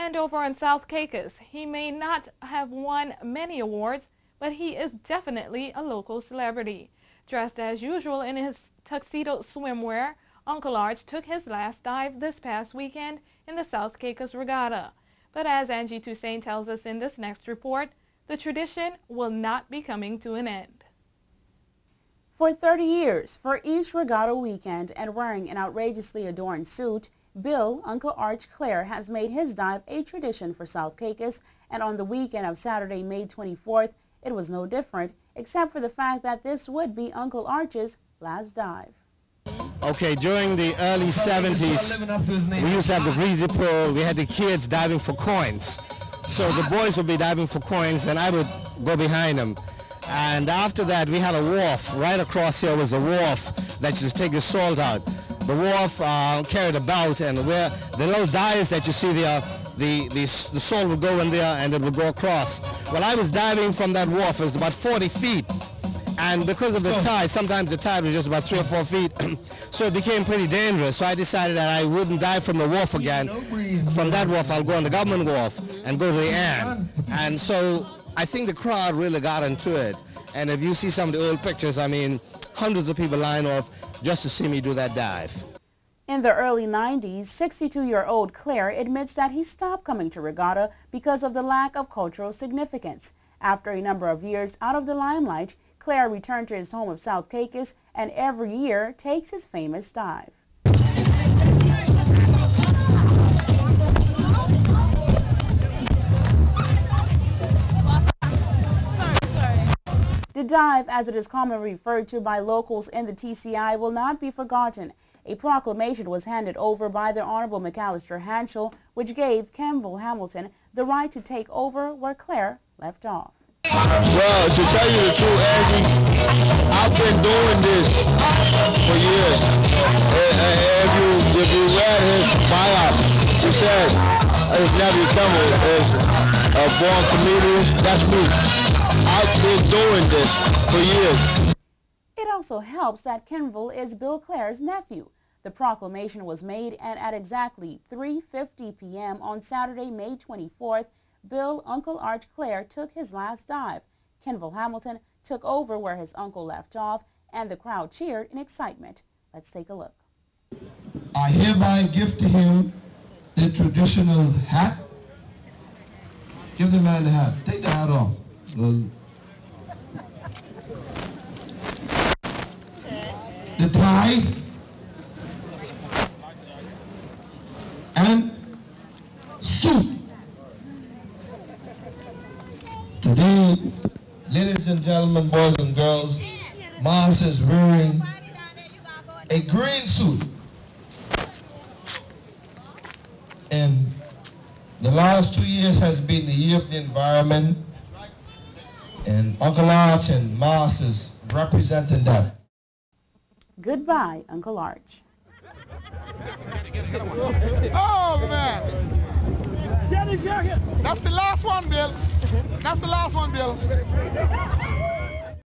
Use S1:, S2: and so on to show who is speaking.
S1: And over in South Caicos, he may not have won many awards, but he is definitely a local celebrity. Dressed as usual in his tuxedo swimwear, Uncle Arch took his last dive this past weekend in the South Caicos Regatta. But as Angie Toussaint tells us in this next report, the tradition will not be coming to an end.
S2: For 30 years, for each regatta weekend and wearing an outrageously adorned suit, Bill Uncle Arch Clare has made his dive a tradition for South Caicos, and on the weekend of Saturday, May 24th, it was no different, except for the fact that this would be Uncle Arch's last dive.
S3: Okay, during the early 70s, we used to have the breezy pool. We had the kids diving for coins. So the boys would be diving for coins, and I would go behind them. And after that, we had a wharf. Right across here was a wharf that you take the salt out. The wharf carried a belt, and where the little dives that you see there, the salt would go in there and it would go across. Well, I was diving from that wharf. It was about 40 feet. And because of the tide, sometimes the tide was just about 3 or 4 feet, so it became pretty dangerous. So I decided that I wouldn't dive from the wharf again. From that wharf, I'll go on the government wharf and go to the end. And so I think the crowd really got into it. And if you see some of the old pictures, I mean, hundreds of people line off just to see me do that dive.
S2: In the early 90s, 62-year-old Clare admits that he stopped coming to regatta because of the lack of cultural significance. After a number of years out of the limelight, Clare returned to his home of South Caicos and every year takes his famous dive. The dive, as it is commonly referred to by locals in the TCI, will not be forgotten. A proclamation was handed over by the Honorable McAllister Hanschel, which gave Kenville Hamilton the right to take over where Clare left off.
S4: Well, to tell you the truth, Angie, I've been doing this for years. If you read his bio, he said his nephew Kenville is a born comedian. That's me. I've been doing this for years.
S2: It also helps that Kenville is Bill Clare's nephew. The proclamation was made, and at exactly 3:50 p.m. on Saturday, May 24th, Bill Uncle Arch Clare took his last dive. Kenville Hamilton took over where his uncle left off, and the crowd cheered in excitement. Let's take a look.
S4: I hereby give to him the traditional hat. Give the man the hat. Take the hat off. The tie and suit. Today, ladies and gentlemen, boys and girls, Mars is wearing a green suit. And the last 2 years has been the year of the environment, and Uncle Arch and Mars is representing that.
S2: Goodbye, Uncle Arch.
S5: Oh, man. That's the last one, Bill. That's the last one, Bill.